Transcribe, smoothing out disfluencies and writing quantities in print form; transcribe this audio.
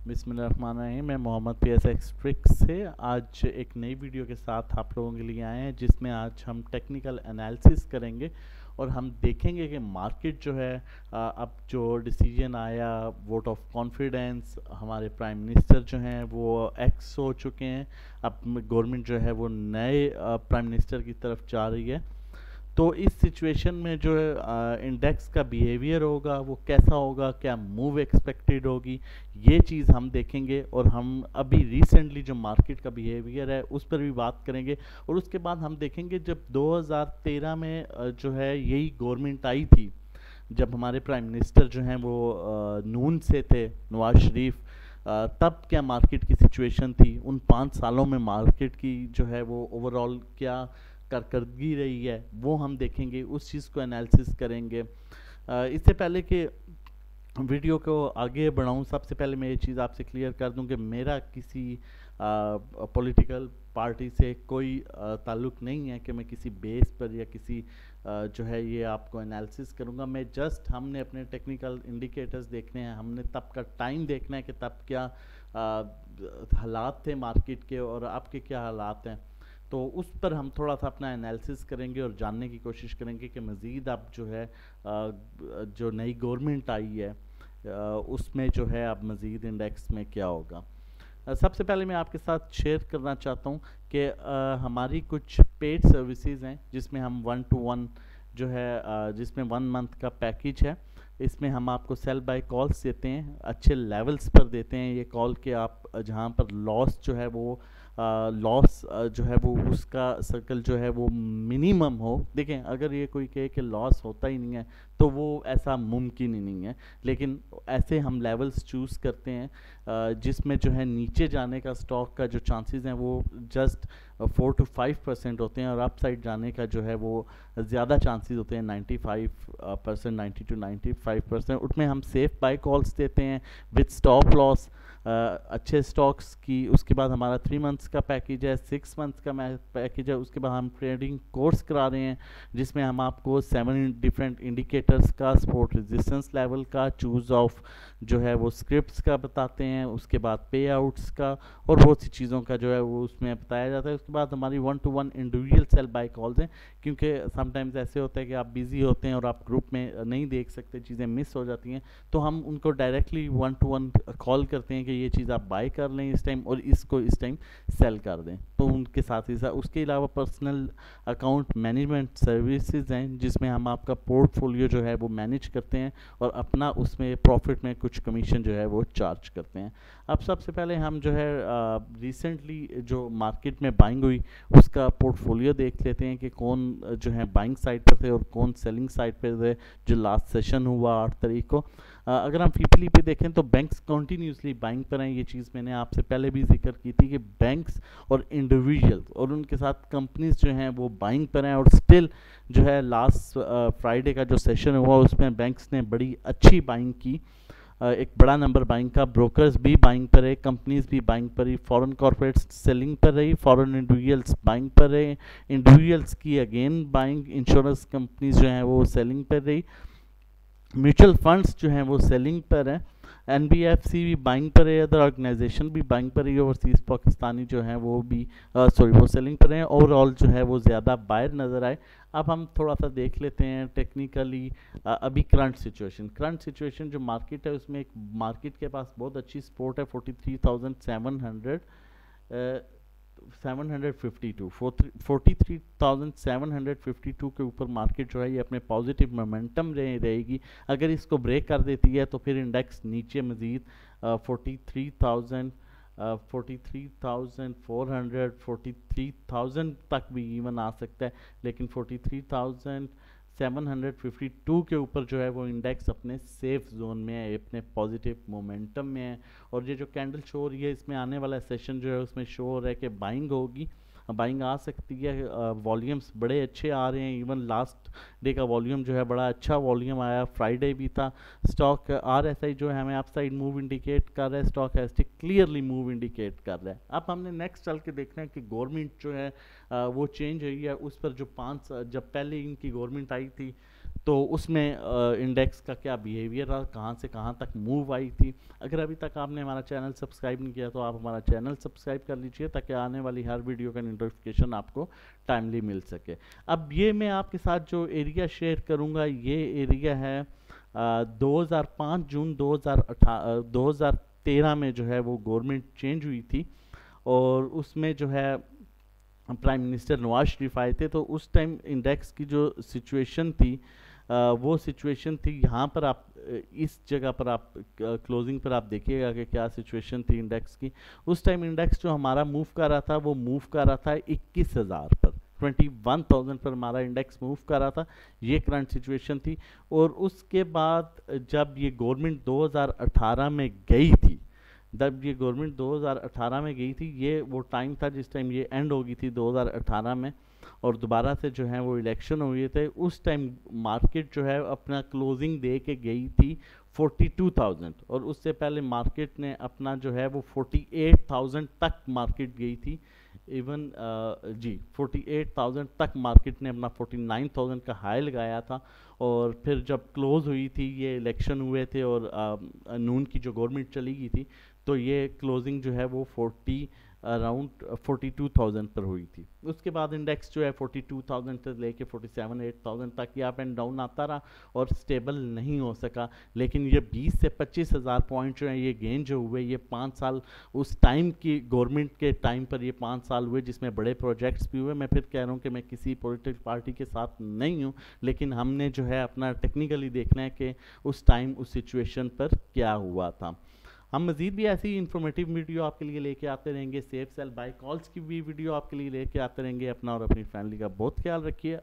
बिस्मिल्लाहिर्रहमानिर्रहीम। मैं Mohammad PSX tricks से आज एक नई वीडियो के साथ आप लोगों के लिए आए हैं, जिसमें आज हम टेक्निकल एनालिसिस करेंगे और हम देखेंगे कि मार्केट जो है अब जो डिसीजन आया, वोट ऑफ कॉन्फिडेंस, हमारे प्राइम मिनिस्टर जो हैं वो एक्स हो चुके हैं। अब गवर्नमेंट जो है वो नए प्राइम मिनिस्टर की तरफ जा रही है। तो इस सिचुएशन में जो है इंडेक्स का बिहेवियर होगा वो कैसा होगा, क्या मूव एक्सपेक्टेड होगी, ये चीज़ हम देखेंगे। और हम अभी रिसेंटली जो मार्केट का बिहेवियर है उस पर भी बात करेंगे। और उसके बाद हम देखेंगे जब 2013 में जो है यही गवर्नमेंट आई थी, जब हमारे प्राइम मिनिस्टर जो हैं वो नून से थे, नवाज शरीफ, तब क्या मार्केट की सिचुएशन थी। उन 5 सालों में मार्केट की जो है वो ओवरऑल क्या कारकर्दगी रही है वो हम देखेंगे, उस चीज़ को एनालिसिस करेंगे। इससे पहले कि वीडियो को आगे बढ़ाऊं, सबसे पहले मैं ये चीज़ आपसे क्लियर कर दूं कि मेरा किसी पॉलिटिकल पार्टी से कोई ताल्लुक़ नहीं है कि मैं किसी बेस पर या किसी जो है ये आपको एनालिसिस करूंगा। मैं जस्ट हमने अपने टेक्निकल इंडिकेटर्स देखने हैं, हमने तब का टाइम देखना है कि तब क्या हालात थे मार्केट के और आपके क्या हालात हैं। तो उस पर हम थोड़ा सा अपना एनालिसिस करेंगे और जानने की कोशिश करेंगे कि मज़ीद अब जो है जो नई गवर्नमेंट आई है उसमें जो है अब मज़ीद इंडेक्स में क्या होगा। सबसे पहले मैं आपके साथ शेयर करना चाहता हूँ कि हमारी कुछ पेड सर्विसेज हैं जिसमें हम 1-to-1 जो है जिसमें 1 मंथ का पैकेज है। इसमें हम आपको सेल बाय कॉल्स देते हैं, अच्छे लेवल्स पर देते हैं ये कॉल के आप जहाँ पर लॉस जो है वो लॉस जो है वो उसका सर्कल जो है वो मिनिमम हो। देखें, अगर ये कोई कहे कि लॉस होता ही नहीं है तो वो ऐसा मुमकिन ही नहीं है, लेकिन ऐसे हम लेवल्स चूज़ करते हैं जिसमें जो है नीचे जाने का स्टॉक का जो चांसेस हैं वो जस्ट 4-5% होते हैं और अप साइड जाने का जो है वो ज़्यादा चांसेस होते हैं 95%, 90-95%। उसमें हम सेफ बाय कॉल्स देते हैं विद स्टॉप लॉस, अच्छे स्टॉक्स की। उसके बाद हमारा 3 मंथ्स का पैकेज है, 6 मंथ्स का पैकेज है। उसके बाद हम ट्रेडिंग कोर्स करा रहे हैं जिसमें हम आपको 7 डिफरेंट इंडिकेटर्स का, सपोर्ट रेजिस्टेंस लेवल का, चूज़ ऑफ जो है वो स्क्रिप्ट्स का बताते हैं। उसके बाद पे आउट्स का और बहुत सी चीज़ों का जो है वो उसमें बताया जाता है। उसके बाद हमारी 1-to-1 individual cell buy calls हैं, क्योंकि समटाइम्स ऐसे होता है कि आप बिज़ी होते हैं और आप ग्रुप में नहीं देख सकते, चीज़ें मिस हो जाती हैं, तो हम उनको डायरेक्टली 1-to-1 कॉल करते हैं कि ये चीज़ आप बाय कर लें इस टाइम और इसको इस टाइम सेल कर दें। तो उनके साथ ही साथ उसके अलावा पर्सनल अकाउंट मैनेजमेंट सर्विसेज हैं जिसमें हम आपका पोर्टफोलियो जो है वो मैनेज करते हैं और अपना उसमें प्रॉफिट में कुछ कमीशन जो है वो चार्ज करते हैं। अब सबसे पहले हम जो है रिसेंटली जो मार्केट में बाइंग हुई उसका पोर्टफोलियो देख लेते हैं कि कौन जो है बाइंग साइड पर थे और कौन सेलिंग साइड पर थे जो लास्ट सेशन हुआ 8 तारीख को। अगर हम फीपली पे देखें तो बैंक्स कंटिन्यूसली बाइंग पर हैं। ये चीज़ मैंने आपसे पहले भी जिक्र की थी कि बैंक्स और इंडिविजुअल्स और उनके साथ कंपनीज जो हैं वो बाइंग पर हैं और स्टिल जो है लास्ट फ्राइडे का जो सेशन हुआ उसमें बैंक्स ने बड़ी अच्छी बाइंग की। एक बड़ा नंबर बाइंग का, ब्रोकर्स भी बाइंग पर रहे, कंपनीज भी बाइंग पर रही, फॉरेन कॉर्पोरेट्स सेलिंग पर रही, फॉरेन इंडिविजुअल्स बाइंग पर रहे, इंडिविजुअल्स की अगेन बाइंग, इंश्योरेंस कंपनीज जो हैं वो सेलिंग पर रही, म्यूचुअल फंड्स जो हैं वो सेलिंग पर हैं, एनबीएफसी भी बाइंग पर है, अदर ऑर्गेनाइजेशन भी बाइंग पर है, ओवरसीज़ पाकिस्तानी जो हैं वो भी वो सेलिंग पर हैं। ओवरऑल जो है वो ज़्यादा बायर नज़र आए। अब हम थोड़ा सा देख लेते हैं टेक्निकली अभी करंट सिचुएशन जो मार्केट है उसमें एक मार्केट के पास बहुत अच्छी सपोर्ट है 43,700 752 43,752 के ऊपर मार्केट जो है ये अपने पॉजिटिव मोमेंटम रहेगी। अगर इसको ब्रेक कर देती है तो फिर इंडेक्स नीचे मज़ीद 43,000 43,400 43,000 तक भी इवन आ सकता है, लेकिन 43,752 के ऊपर जो है वो इंडेक्स अपने सेफ जोन में है, अपने पॉजिटिव मोमेंटम में है। और ये जो कैंडल शो हो रही है इसमें आने वाला सेशन जो है उसमें शो हो रहा है कि बाइंग होगी, बाइंग आ सकती है। वॉल्यूम्स बड़े अच्छे आ रहे हैं, इवन लास्ट डे का वॉल्यूम जो है बड़ा अच्छा वॉल्यूम आया, फ्राइडे भी था। स्टॉक RSI जो है हमें अप साइड मूव इंडिकेट कर रहा है, stock ST clearly move indicate कर रहा है। अब हमने नेक्स्ट चल के देखना है कि गवर्नमेंट जो है वो चेंज हुई है उस पर। जो 5 जब पहले इनकी गवर्नमेंट आई थी तो उसमें इंडेक्स का क्या बिहेवियर रहा, कहाँ से कहाँ तक मूव आई थी। अगर अभी तक आपने हमारा चैनल सब्सक्राइब नहीं किया तो आप हमारा चैनल सब्सक्राइब कर लीजिए ताकि आने वाली हर वीडियो का नोटिफिकेशन आपको टाइमली मिल सके। अब ये मैं आपके साथ जो एरिया शेयर करूँगा ये एरिया है 2005 जून 2013 में जो है वो गवर्नमेंट चेंज हुई थी और उसमें जो है प्राइम मिनिस्टर नवाज शरीफ आए थे। तो उस टाइम इंडेक्स की जो सिचुएशन थी वो सिचुएशन थी, यहाँ पर आप इस जगह पर आप क्लोजिंग पर आप देखिएगा कि क्या सिचुएशन थी इंडेक्स की। उस टाइम इंडेक्स जो हमारा मूव कर रहा था वो मूव कर रहा था 21,000 पर, 21,000 पर हमारा इंडेक्स मूव कर रहा था। ये करंट सिचुएशन थी। और उसके बाद जब ये गवर्नमेंट 2018 में गई थी, जब ये गवर्नमेंट 2018 में गई थी, ये वो टाइम था जिस टाइम ये एंड हो गई थी 2018 में और दोबारा से जो है वो इलेक्शन हुए थे। उस टाइम मार्केट जो है अपना क्लोजिंग दे के गई थी 42,000 और उससे पहले मार्केट ने अपना जो है वो 48,000 तक मार्केट गई थी। इवन 48,000 तक मार्केट ने अपना 49,000 का हाई लगाया था। और फिर जब क्लोज हुई थी, ये इलेक्शन हुए थे और नून की जो गवर्नमेंट चली गई थी, तो ये क्लोजिंग जो है वो अराउंड 42,000 पर हुई थी। उसके बाद इंडेक्स जो है 42,000 से लेके 47,000-8,000 तक ये अप एंड डाउन आता रहा और स्टेबल नहीं हो सका। लेकिन ये 20 से 25,000 पॉइंट जो है ये गेन जो हुए, ये 5 साल उस टाइम की गवर्नमेंट के टाइम पर ये 5 साल हुए जिसमें बड़े प्रोजेक्ट्स भी हुए। मैं फिर कह रहा हूँ कि मैं किसी पॉलिटिकल पार्टी के साथ नहीं हूँ, लेकिन हमने जो है अपना टेक्निकली देखना है कि उस टाइम उस सिचुएशन पर क्या हुआ था। हम मज़ीद भी ऐसी इन्फॉर्मेटिव वीडियो आपके लिए लेके आते रहेंगे। सेफ सेल बाय कॉल्स की भी वीडियो आपके लिए लेके आते रहेंगे। अपना और अपनी फैमिली का बहुत ख्याल रखिए।